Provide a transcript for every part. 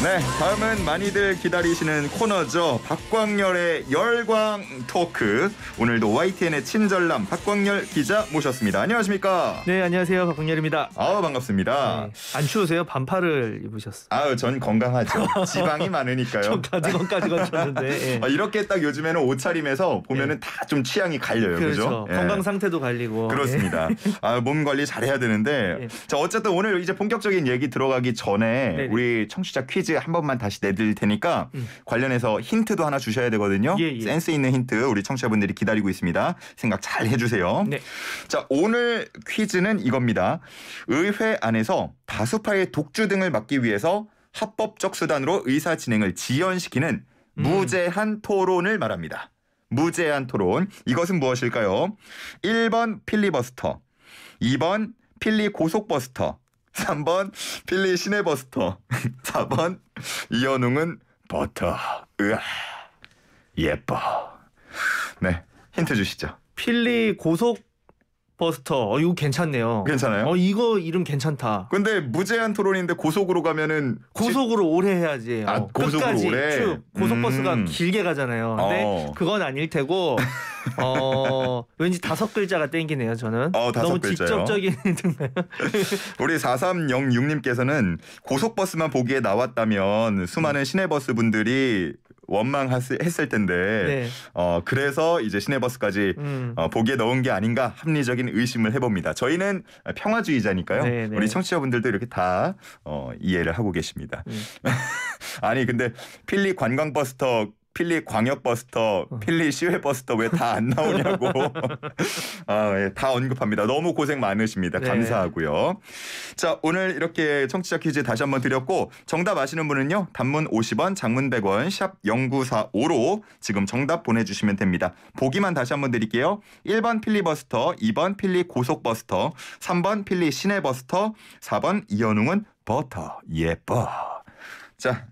네, 다음은 많이들 기다리시는 코너죠. 박광렬의 열광 토크. 오늘도 YTN의 친절남 박광렬 기자 모셨습니다. 안녕하십니까? 네, 안녕하세요. 박광렬입니다. 반갑습니다. 네, 안 추우세요? 반팔을 입으셨어요. 전 건강하죠. 지방이 많으니까요. 좀 가디건까지 걸쳤는데. 예. 이렇게 딱 요즘에는 옷차림에서 보면은 다 좀 취향이 갈려요. 그렇죠. 그죠? 건강 상태도 갈리고. 그렇습니다. 몸 관리 잘해야 되는데. 예. 자, 어쨌든 오늘 이제 본격적인 얘기 들어가기 전에 네네. 우리 청취자 퀴즈 한 번만 다시 내드릴 테니까 관련해서 힌트도 하나 주셔야 되거든요. 예. 센스 있는 힌트 우리 청취자분들이 기다리고 있습니다. 생각 잘 해주세요. 네. 자, 오늘 퀴즈는 이겁니다. 의회 안에서 다수파의 독주 등을 막기 위해서 합법적 수단으로 의사 진행을 지연시키는 무제한 토론을 말합니다. 무제한 토론. 이것은 무엇일까요? 1번 필리버스터, 2번 필리 고속버스터, 3번 필리 시내버스터, 4번 이현웅은 버터. 으아, 예뻐. 네, 힌트 주시죠. 필리 고속버스터. 이거 괜찮네요. 괜찮아요? 이거 이름 괜찮다. 근데 무제한 토론인데 고속으로 가면은 고속으로 오래 해야지. 고속으로 끝까지 오래? 쭉. 고속버스가 길게 가잖아요. 근데 그건 아닐 테고 왠지 5글자가 땡기네요. 저는. 5글자요? 너무 직접적인 힌트인가요? 우리 4306님께서는 고속버스만 보기에 나왔다면 수많은 시내버스 분들이 원망했을 텐데 네. 그래서 이제 시내버스까지 보기에 넣은 게 아닌가 합리적인 의심을 해봅니다. 저희는 평화주의자니까요. 네, 네. 우리 청취자분들도 이렇게 다 이해를 하고 계십니다. 아니 근데 필리 관광버스터, 필리 광역버스터, 필리 시외버스터 왜 다 안 나오냐고 예, 다 언급합니다. 너무 고생 많으십니다. 네. 감사하고요. 자, 오늘 이렇게 청취자 퀴즈 다시 한번 드렸고 정답 아시는 분은요. 단문 50원, 장문 100원, 샵 0945로 지금 정답 보내주시면 됩니다. 보기만 다시 한번 드릴게요. 1번 필리버스터, 2번 필리 고속버스터, 3번 필리 시내버스터, 4번 이현웅은 버터. 예뻐. 자.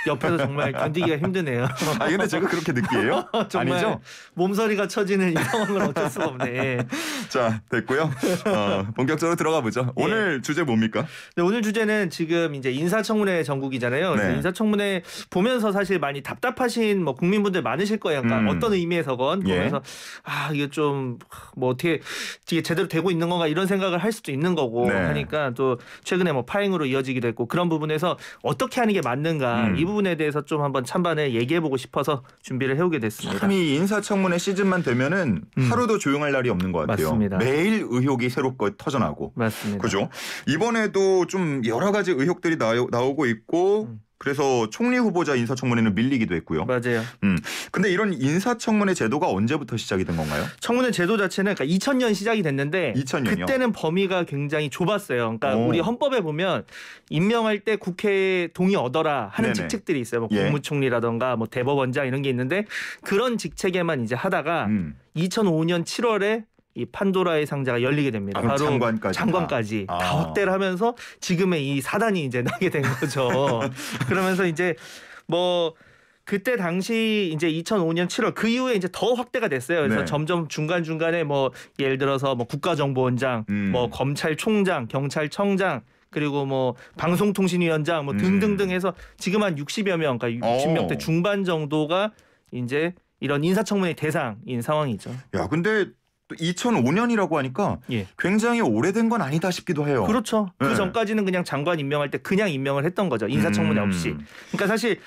옆에서 정말 견디기가 힘드네요. 근데 제가 그렇게 느끼해요? 정말 아니죠? 몸서리가 처지는 이 상황은 어쩔 수가 없네. 자, 됐고요. 본격적으로 들어가 보죠. 오늘 주제 뭡니까? 네, 오늘 주제는 지금 이제 인사청문회 전국이잖아요. 네. 인사청문회 보면서 사실 많이 답답하신 국민분들 많으실 거예요. 그러니까 어떤 의미에서건 보면서 이게 좀 어떻게 이게 제대로 되고 있는 건가 이런 생각을 할 수도 있는 거고 하니까 또 최근에 파행으로 이어지기도 했고 그런 부분에서 어떻게 하는 게 맞는가 이 부분에 대해서 좀 한번 찬반을 얘기해보고 싶어서 준비를 해오게 됐습니다. 참 이 인사청문회 시즌만 되면은 하루도 조용할 날이 없는 것 같아요. 맞습니다. 매일 의혹이 새롭게 터져나고. 맞습니다. 그죠? 이번에도 좀 여러 가지 의혹들이 나오고 있고 그래서 총리 후보자 인사청문회는 밀리기도 했고요. 맞아요. 근데 이런 인사청문회 제도가 언제부터 시작이 된 건가요? 청문회 제도 자체는 그러니까 2000년 시작이 됐는데 2000년이요? 그때는 범위가 굉장히 좁았어요. 그러니까 우리 헌법에 보면 임명할 때 국회 동의 얻어라 하는 네네. 직책들이 있어요. 국무총리라던가 대법원장 이런 게 있는데 그런 직책에만 이제 하다가 2005년 7월에 이 판도라의 상자가 열리게 됩니다. 바로 장관까지 다 확대를 하면서 지금의 이 사단이 이제 나게 된 거죠. 그러면서 이제 그때 당시 이제 2005년 7월 그 이후에 이제 더 확대가 됐어요. 그래서 점점 중간중간에 예를 들어서 국가정보원장, 검찰총장, 경찰청장 그리고 방송통신위원장 등등등 해서 지금 한 60여 명, 그러니까 60명대 중반 정도가 이제 이런 인사청문회 대상인 상황이죠. 야, 근데 2005년이라고 하니까 굉장히 오래된 건 아니다 싶기도 해요. 그렇죠. 그 전까지는 그냥 장관 임명할 때 그냥 임명을 했던 거죠. 인사청문회 없이. 그러니까 사실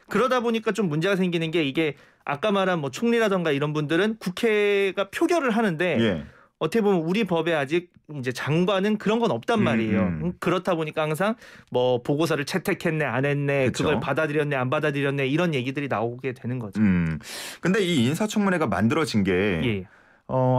그러다 보니까 좀 문제가 생기는 게 이게 아까 말한 총리라던가 이런 분들은 국회가 표결을 하는데 어떻게 보면 우리 법에 아직 이제 장관은 그런 건 없단 말이에요. 그렇다 보니까 항상 보고서를 채택했네 안 했네 그쵸? 그걸 받아들였네 안 받아들였네 이런 얘기들이 나오게 되는 거죠. 근데 이 인사청문회가 만들어진 게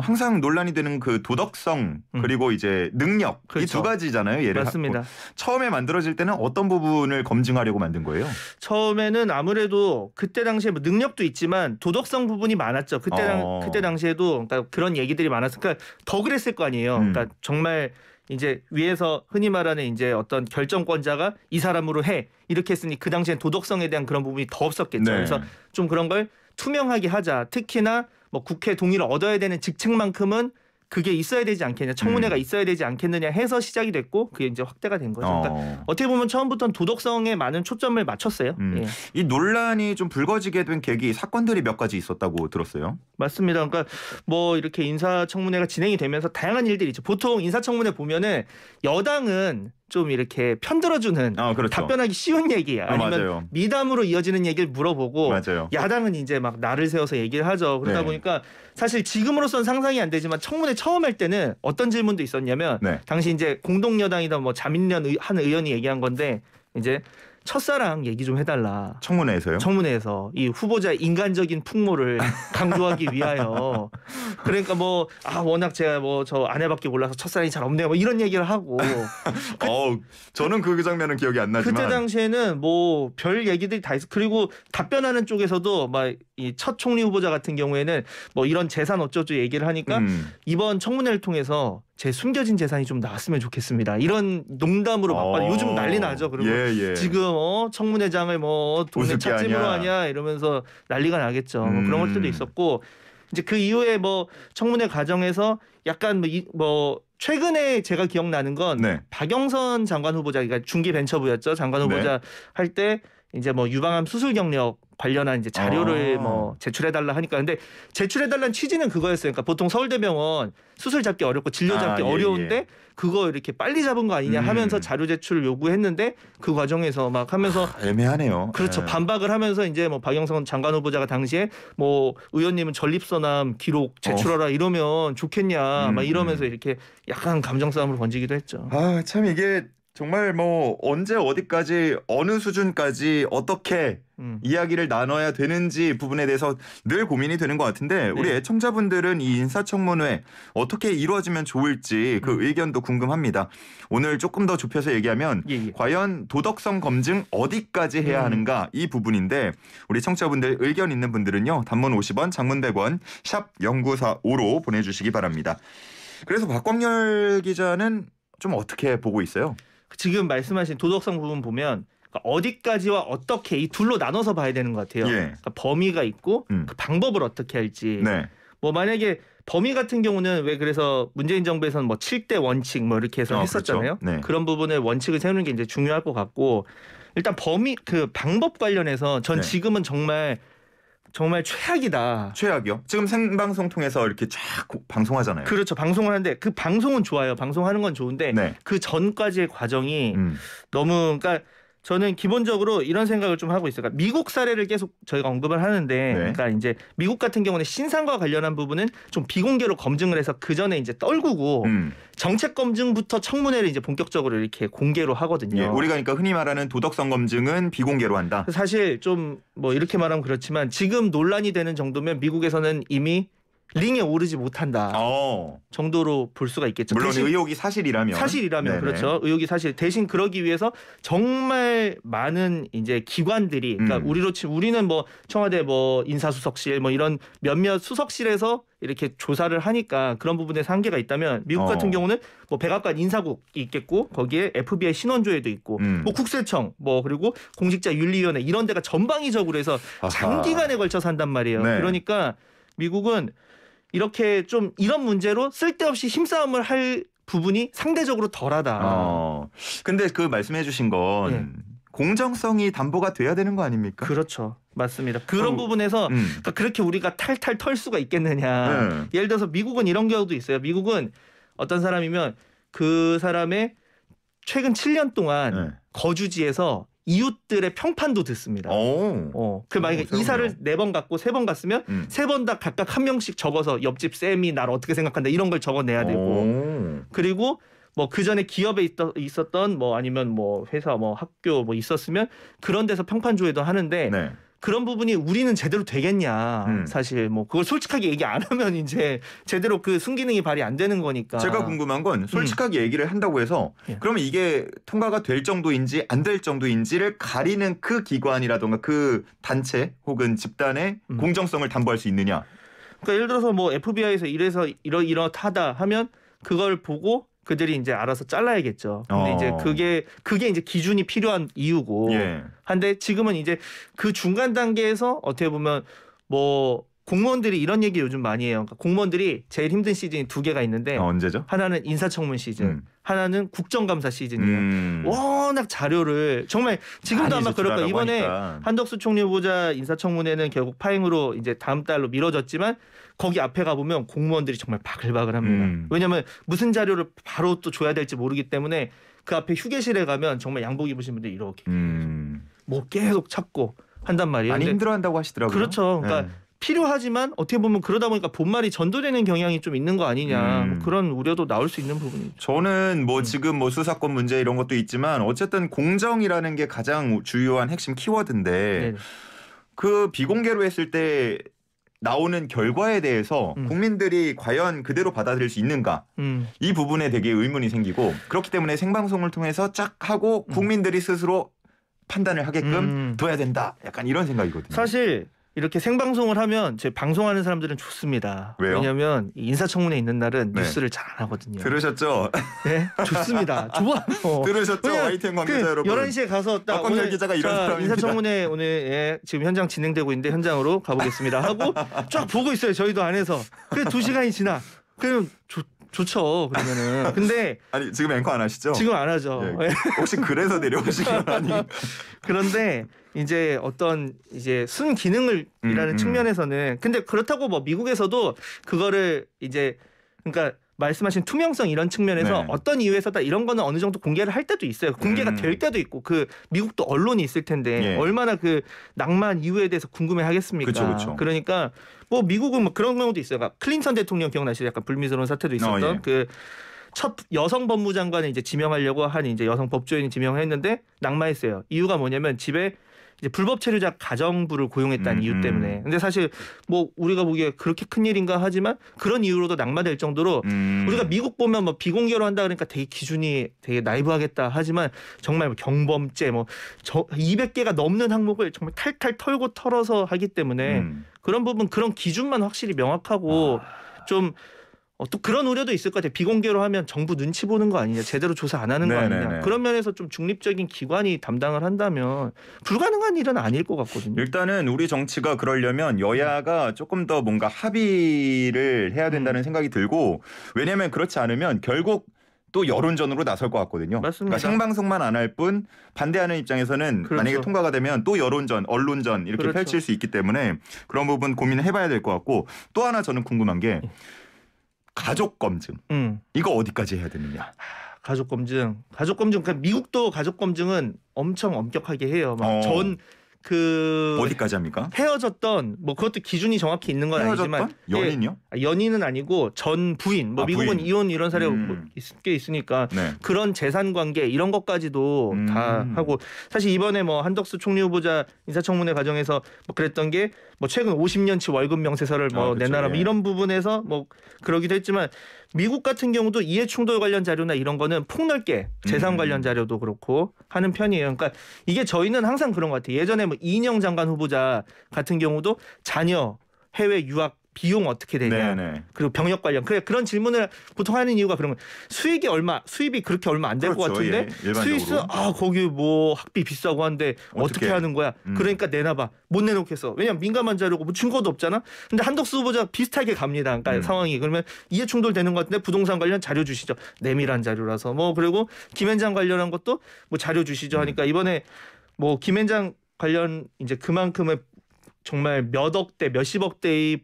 항상 논란이 되는 그 도덕성 그리고 이제 능력 이 두 가지잖아요. 예를 맞습니다. 처음에 만들어질 때는 어떤 부분을 검증하려고 만든 거예요? 처음에는 아무래도 그때 당시에 능력도 있지만 도덕성 부분이 많았죠. 그때 당시에도 그러니까 그런 얘기들이 많았으니까 더 그랬을 거 아니에요. 그러니까 정말 이제 위에서 흔히 말하는 이제 어떤 결정권자가 이 사람으로 해 이렇게 했으니 그 당시엔 도덕성에 대한 그런 부분이 더 없었겠죠. 그래서 좀 그런 걸 투명하게 하자. 특히나 뭐 국회 동의를 얻어야 되는 직책만큼은 그게 있어야 되지 않겠냐, 청문회가 있어야 되지 않겠느냐 해서 시작이 됐고 그게 이제 확대가 된 거죠. 그러니까 어떻게 보면 처음부터는 도덕성에 많은 초점을 맞췄어요. 예. 이 논란이 좀 불거지게 된 계기 사건들이 몇 가지 있었다고 들었어요. 맞습니다. 그러니까 뭐 이렇게 인사청문회가 진행이 되면서 다양한 일들이 있죠. 보통 인사청문회 보면은 여당은 좀 이렇게 편들어주는 그렇죠. 답변하기 쉬운 얘기 아니면 맞아요. 미담으로 이어지는 얘기를 물어보고 맞아요. 야당은 이제 막 날을 세워서 얘기를 하죠. 그러다 네. 보니까 사실 지금으로선 상상이 안 되지만 청문회 처음 할 때는 어떤 질문도 있었냐면 당시 이제 공동여당이다 뭐 자민련 한 의원이 얘기한 건데 이제 첫사랑 얘기 좀 해달라. 청문회에서요? 청문회에서 이 후보자의 인간적인 풍모를 강조하기 위하여. 그러니까 뭐 워낙 제가 뭐 저 아내밖에 몰라서 첫사랑이 잘 없네요. 뭐 이런 얘기를 하고. 저는 그 장면은 기억이 안 나지만 그때 당시에는 뭐 별 얘기들이 다 있어. 그리고 답변하는 쪽에서도 막 이 첫 총리 후보자 같은 경우에는 뭐 이런 재산 어쩌고 얘기를 하니까 이번 청문회를 통해서 제 숨겨진 재산이 좀 나왔으면 좋겠습니다. 이런 농담으로 막받아. 요즘 난리 나죠. 그리고 지금 청문회장을 뭐 동네 찻집으로 하냐 이러면서 난리가 나겠죠. 뭐 그런 것들도 있었고 이제 그 이후에 뭐 청문회 과정에서 약간 뭐 최근에 제가 기억나는 건 박영선 장관 후보자, 그러니까 중기벤처부였죠. 장관 후보자 할 때 이제 뭐 유방암 수술 경력 관련한 이제 자료를 뭐 제출해달라 하니까 근데 제출해달라는 취지는 그거였어요. 그러니까 보통 서울대병원 수술 잡기 어렵고 진료 잡기 어려운데 그거 이렇게 빨리 잡은 거 아니냐 하면서 자료 제출을 요구했는데 그 과정에서 막 하면서 애매하네요. 그렇죠. 반박을 하면서 이제 뭐 박영선 장관 후보자가 당시에 뭐 의원님은 전립선암 기록 제출하라 이러면 좋겠냐 막 이러면서 이렇게 약간 감정 싸움으로 번지기도 했죠. 참 이게 정말 뭐 언제 어디까지 어느 수준까지 어떻게 이야기를 나눠야 되는지 부분에 대해서 늘 고민이 되는 것 같은데 우리 애청자분들은 이 인사청문회 어떻게 이루어지면 좋을지 그 의견도 궁금합니다. 오늘 조금 더 좁혀서 얘기하면 과연 도덕성 검증 어디까지 해야 하는가 이 부분인데 우리 청취자분들 의견 있는 분들은요. 단문 50원, 장문 100원, 샵 0945로 보내주시기 바랍니다. 그래서 박광렬 기자는 좀 어떻게 보고 있어요? 지금 말씀하신 도덕성 부분 보면 어디까지와 어떻게 이 둘로 나눠서 봐야 되는 것 같아요. 그러니까 범위가 있고 그 방법을 어떻게 할지. 뭐 만약에 범위 같은 경우는 왜 그래서 문재인 정부에서는 뭐 7대 원칙 뭐 이렇게 해서 했었잖아요. 그렇죠. 그런 부분을 원칙을 세우는 게 이제 중요할 것 같고 일단 범위 그 방법 관련해서 전 지금은 정말 최악이다. 최악이요? 지금 생방송 통해서 이렇게 쫙 방송하잖아요. 그렇죠. 방송을 하는데 그 방송은 좋아요. 방송하는 건 좋은데 그 전까지의 과정이 너무 그러니까 저는 기본적으로 이런 생각을 좀 하고 있어요. 그러니까 미국 사례를 계속 저희가 언급을 하는데 그러니까 이제 미국 같은 경우는 신상과 관련한 부분은 좀 비공개로 검증을 해서 그 전에 이제 떨구고 정책 검증부터 청문회를 이제 본격적으로 이렇게 공개로 하거든요. 우리가 그러니까 흔히 말하는 도덕성 검증은 비공개로 한다. 사실 좀 뭐 이렇게 말하면 그렇지만 지금 논란이 되는 정도면 미국에서는 이미 링에 오르지 못한다 정도로 볼 수가 있겠죠. 물론 의혹이 사실이라면 그렇죠. 의혹이 사실 대신 그러기 위해서 정말 많은 이제 기관들이 그러니까 우리는 뭐 청와대 뭐 인사수석실 뭐 이런 몇몇 수석실에서 이렇게 조사를 하니까 그런 부분에 한계가 있다면 미국 같은 경우는 뭐 백악관 인사국이 있겠고 거기에 FBI 신원조회도 있고 뭐 국세청 뭐 그리고 공직자윤리위원회 이런 데가 전방위적으로 해서 장기간에 걸쳐서 한단 말이에요. 그러니까 미국은 이렇게 좀 이런 문제로 쓸데없이 힘싸움을 할 부분이 상대적으로 덜하다. 근데 그 말씀해 주신 건 공정성이 담보가 돼야 되는 거 아닙니까? 그렇죠. 맞습니다. 그런 부분에서 그러니까 그렇게 우리가 탈탈 털 수가 있겠느냐. 예를 들어서 미국은 이런 경우도 있어요. 미국은 어떤 사람이면 그 사람의 최근 7년 동안 거주지에서 이웃들의 평판도 듣습니다. 그 만약에 이사를 4번 갔고 3번 갔으면 3번 다 각각 한 명씩 적어서 옆집 쌤이 나를 어떻게 생각한다 이런 걸 적어내야 되고 그리고 뭐 그 전에 기업에 있었던 뭐 아니면 뭐 회사 뭐 학교 뭐 있었으면 그런 데서 평판 조회도 하는데 그런 부분이 우리는 제대로 되겠냐. 사실 뭐 그걸 솔직하게 얘기 안 하면 이제 제대로 그 순기능이 발휘 안 되는 거니까. 제가 궁금한 건 솔직하게 얘기를 한다고 해서 그러면 이게 통과가 될 정도인지 안 될 정도인지를 가리는 그 기관이라던가 그 단체 혹은 집단의 공정성을 담보할 수 있느냐. 그러니까 예를 들어서 뭐 FBI에서 이래서 이렇다 하면 그걸 보고 그들이 이제 알아서 잘라야겠죠. 근데 이제 그게 이제 기준이 필요한 이유고. 한데 지금은 이제 그 중간 단계에서 어떻게 보면 뭐 공무원들이 이런 얘기 요즘 많이 해요. 그러니까 공무원들이 제일 힘든 시즌이 2개가 있는데 언제죠? 하나는 인사청문 시즌, 하나는 국정감사 시즌이에요. 워낙 자료를 정말 지금도 아마 그럴 거예요. 이번에 한덕수 총리 후보자 인사청문회는 결국 파행으로 이제 다음 달로 미뤄졌지만 거기 앞에 가보면 공무원들이 정말 바글바글합니다. 왜냐하면 무슨 자료를 바로 또 줘야 될지 모르기 때문에 그 앞에 휴게실에 가면 정말 양복 입으신 분들이 이렇게 뭐 계속 찾고 한단 말이에요. 많이 힘들어한다고 하시더라고요. 그렇죠. 그러니까 필요하지만 어떻게 보면 그러다 보니까 본말이 전도되는 경향이 좀 있는 거 아니냐 뭐 그런 우려도 나올 수 있는 부분이죠. 저는 뭐 지금 뭐 수사권 문제 이런 것도 있지만 어쨌든 공정이라는 게 가장 주요한 핵심 키워드인데 네네. 그 비공개로 했을 때 나오는 결과에 대해서 국민들이 과연 그대로 받아들일 수 있는가 이 부분에 되게 의문이 생기고 그렇기 때문에 생방송을 통해서 쫙 하고 국민들이 스스로 판단을 하게끔 둬야 된다. 약간 이런 생각이거든요. 사실 이렇게 생방송을 하면 제 방송하는 사람들은 좋습니다. 왜요? 왜냐하면 인사청문회 있는 날은 뉴스를 잘 안 하거든요. 들으셨죠? 네, 좋습니다. 좋아. 들으셨죠? YTN 관계자 여러분. 11시에 가서 딱 오늘 기자가 이런 사람입니다. 인사청문회 오늘 지금 현장 진행되고 있는데 현장으로 가보겠습니다 하고 쫙 보고 있어요. 저희도 안에서. 그래 2시간이 지나. 그럼 좋죠. 그러면은. 근데 아니 지금 앵커 안 하시죠? 지금 안 하죠. 예. 혹시 그래서 내려오신 건 아니에요? 그런데 이제 어떤 이제 순 기능을이라는 측면에서는 근데 그렇다고 뭐 미국에서도 그거를 이제 그러니까 말씀하신 투명성 이런 측면에서 어떤 이유에서다 이런 거는 어느 정도 공개를 할 때도 있어요. 공개가 될 때도 있고 그 미국도 언론이 있을 텐데 얼마나 그 낭만 이유에 대해서 궁금해 하겠습니까? 그쵸. 그러니까 뭐 미국은 뭐 그런 경우도 있어요. 그러니까 클린턴 대통령 기억나시죠? 약간 불미스러운 사태도 있었던 그 첫 여성 법무장관을 이제 지명하려고 한 이제 여성 법조인이 지명했는데 낙마했어요. 이유가 뭐냐면 집에 이제 불법 체류자 가정부를 고용했다는 이유 때문에. 근데 사실 뭐 우리가 보기에 그렇게 큰 일인가 하지만 그런 이유로도 낙마될 정도로 우리가 미국 보면 뭐 비공개로 한다 그러니까 되게 기준이 되게 나이브하겠다 하지만 정말 뭐 경범죄 뭐 200개가 넘는 항목을 정말 탈탈 털고 털어서 하기 때문에 그런 부분 그런 기준만 확실히 명확하고 좀 또 그런 우려도 있을 것 같아요. 비공개로 하면 정부 눈치 보는 거 아니냐. 제대로 조사 안 하는 거 아니냐. 그런 면에서 좀 중립적인 기관이 담당을 한다면 불가능한 일은 아닐 것 같거든요. 일단은 우리 정치가 그러려면 여야가 조금 더 뭔가 합의를 해야 된다는 생각이 들고 왜냐하면 그렇지 않으면 결국 또 여론전으로 나설 것 같거든요. 맞습니다. 그러니까 생방송만 안 할 뿐 반대하는 입장에서는 그렇죠. 만약에 통과가 되면 또 여론전, 언론전 이렇게 그렇죠. 펼칠 수 있기 때문에 그런 부분 고민을 해봐야 될 것 같고 또 하나 저는 궁금한 게 가족 검증 이거 어디까지 해야 되느냐? 가족 검증. 그러니까 미국도 가족 검증은 엄청 엄격하게 해요. 막 전 그 어디까지 합니까? 헤어졌던 뭐 그것도 기준이 정확히 있는 건 아니지만 연인이요? 연인은 아니고 전 부인 뭐 미국은 부인. 이혼 이런 사례가 꽤 있으니까 그런 재산 관계 이런 것까지도 다 하고 사실 이번에 뭐 한덕수 총리 후보자 인사청문회 과정에서 뭐 그랬던 게 뭐 최근 50년치 월급 명세서를 뭐 내놔라 뭐 이런 부분에서 뭐 그러기도 했지만 미국 같은 경우도 이해충돌 관련 자료나 이런 거는 폭넓게 재산 관련 자료도 그렇고 하는 편이에요. 그러니까 이게 저희는 항상 그런 것 같아요. 예전에 뭐 이인영 장관 후보자 같은 경우도 자녀 해외 유학 비용 어떻게 되냐. 그리고 병역 관련 그런 질문을 보통 하는 이유가 그런 거예요. 수입이 그렇게 얼마 안 될 것 같은데 스위스 거기 뭐 학비 비싸고 한데 어떻게 하는 거야. 그러니까 내놔봐. 못 내놓겠어. 왜냐면 민감한 자료고 뭐 증거도 없잖아. 근데 한덕수 후보자 비슷하게 갑니다. 그러니까 상황이 그러면 이해충돌 되는 것 같은데 부동산 관련 자료 주시죠. 내밀한 자료라서 뭐 그리고 김앤장 관련한 것도 뭐 자료 주시죠 하니까 이번에 뭐 김앤장 관련 이제 그만큼의 정말 몇억 대 몇십억 대의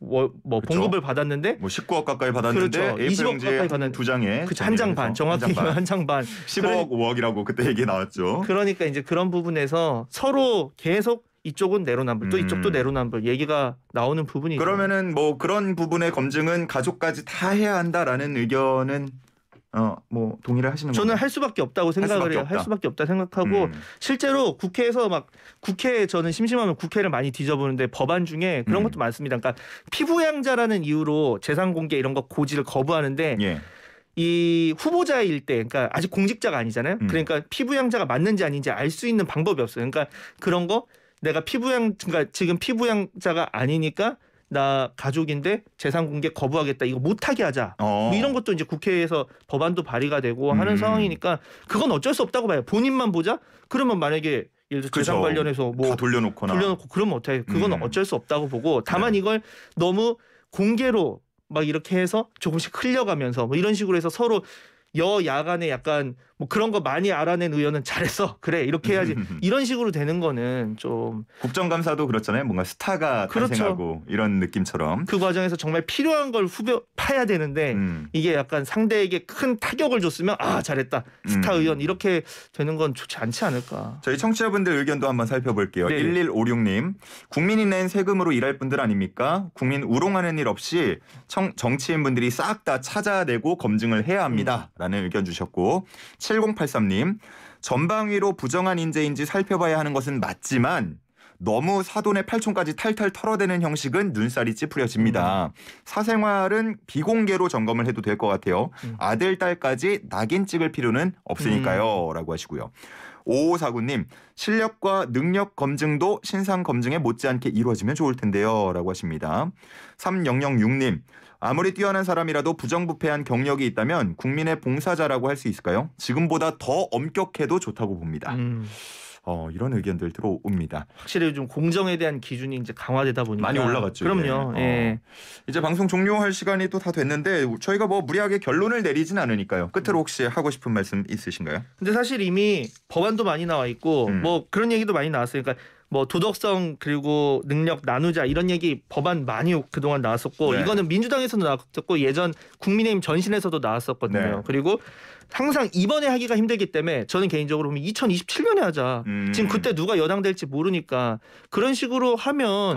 뭐 봉급을 받았는데 뭐 19억 가까이 받았는데 그렇죠. 20억 가까이 받는 두 장에 한 장 반 정확히 한 장 반 15억 5억이라고 그때 얘기 나왔죠. 그러니까 이제 그런 부분에서 서로 계속 이쪽은 내로남불 또 이쪽도 내로남불 얘기가 나오는 부분이죠. 그러면은 뭐 그런 부분의 검증은 가족까지 다 해야 한다라는 의견은 뭐 동의를 하시는 거예요? 저는 할 수밖에 없다고 생각을 해요. 할 수밖에 없다 생각하고 실제로 국회에서 막 국회 저는 심심하면 국회를 많이 뒤져보는데 법안 중에 그런 것도 많습니다. 그러니까 피부양자라는 이유로 재산 공개 이런 거 고지를 거부하는데 이 후보자일 때 그러니까 아직 공직자가 아니잖아요. 그러니까 피부양자가 맞는지 아닌지 알 수 있는 방법이 없어요. 그러니까 그런 거 내가 그러니까 지금 피부양자가 아니니까 나 가족인데 재산 공개 거부하겠다. 이거 못하게 하자. 뭐 이런 것도 이제 국회에서 법안도 발의가 되고 하는 상황이니까 그건 어쩔 수 없다고 봐요. 본인만 보자. 그러면 만약에 예를 들어 재산 관련해서 뭐 다 돌려놓고 그러면 어떻게 그건 어쩔 수 없다고 보고 다만 이걸 너무 공개로 막 이렇게 해서 조금씩 흘려가면서 뭐 이런 식으로 해서 서로 여야 간에 약간 뭐 그런 거 많이 알아낸 의원은 잘했어. 그래 이렇게 해야지. 이런 식으로 되는 거는 좀 국정감사도 그렇잖아요. 뭔가 스타가 탄생하고 이런 느낌처럼. 그 과정에서 정말 필요한 걸 파야 되는데 이게 약간 상대에게 큰 타격을 줬으면 아 잘했다. 스타 의원 이렇게 되는 건 좋지 않지 않을까. 저희 청취자분들 의견도 한번 살펴볼게요. 네. 1156님. 국민이 낸 세금으로 일할 분들 아닙니까? 국민 우롱하는 일 없이 정치인분들이 싹 다 찾아내고 검증을 해야 합니다. 라는 의견 주셨고 7083님. 전방위로 부정한 인재인지 살펴봐야 하는 것은 맞지만 너무 사돈의 팔촌까지 탈탈 털어대는 형식은 눈살이 찌푸려집니다. 사생활은 비공개로 점검을 해도 될 것 같아요. 아들, 딸까지 낙인 찍을 필요는 없으니까요. 라고 하시고요. 5549님. 실력과 능력 검증도 신상 검증에 못지않게 이루어지면 좋을 텐데요. 라고 하십니다. 3006님. 아무리 뛰어난 사람이라도 부정부패한 경력이 있다면 국민의 봉사자라고 할 수 있을까요? 지금보다 더 엄격해도 좋다고 봅니다. 이런 의견들 들어옵니다. 확실히 좀 공정에 대한 기준이 이제 강화되다 보니까 많이 올라갔죠. 그럼요. 예. 이제 방송 종료할 시간이 또 다 됐는데 저희가 뭐 무리하게 결론을 내리진 않으니까요. 끝으로 혹시 하고 싶은 말씀 있으신가요? 근데 사실 이미 법안도 많이 나와 있고 뭐 그런 얘기도 많이 나왔어요. 그러니까 뭐 도덕성 그리고 능력 나누자 이런 얘기 법안 많이 그동안 나왔었고 네. 이거는 민주당에서도 나왔었고 예전 국민의힘 전신에서도 나왔었거든요. 네. 그리고 항상 이번에 하기가 힘들기 때문에 저는 개인적으로 보면 2027년에 하자. 지금 그때 누가 여당 될지 모르니까 그런 식으로 하면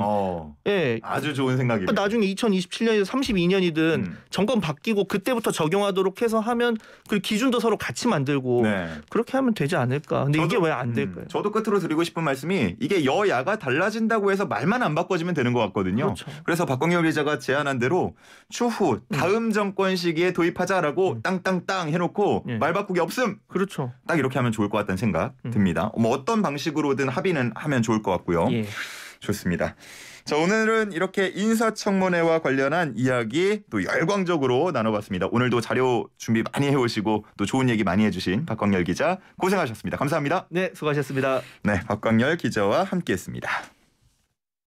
예, 아주 좋은 생각이에요. 나중에 2027년에서 32년이든 정권 바뀌고 그때부터 적용하도록 해서 하면 그 기준도 서로 같이 만들고 그렇게 하면 되지 않을까. 근데 이게 왜 안 될까요? 저도 끝으로 드리고 싶은 말씀이 이게 여야가 달라진다고 해서 말만 안 바꿔지면 되는 것 같거든요. 그렇죠. 그래서 박광열 기자가 제안한 대로 추후 다음 정권 시기에 도입하자라고 땅땅땅 해놓고 말 바꾸기 없음. 그렇죠. 딱 이렇게 하면 좋을 것 같다는 생각 듭니다. 뭐 어떤 방식으로든 합의는 하면 좋을 것 같고요. 예. 좋습니다. 자, 오늘은 이렇게 인사청문회와 관련한 이야기 또 열광적으로 나눠봤습니다. 오늘도 자료 준비 많이 해오시고 또 좋은 얘기 많이 해주신 박광열 기자 고생하셨습니다. 감사합니다. 네, 수고하셨습니다. 네, 박광열 기자와 함께했습니다.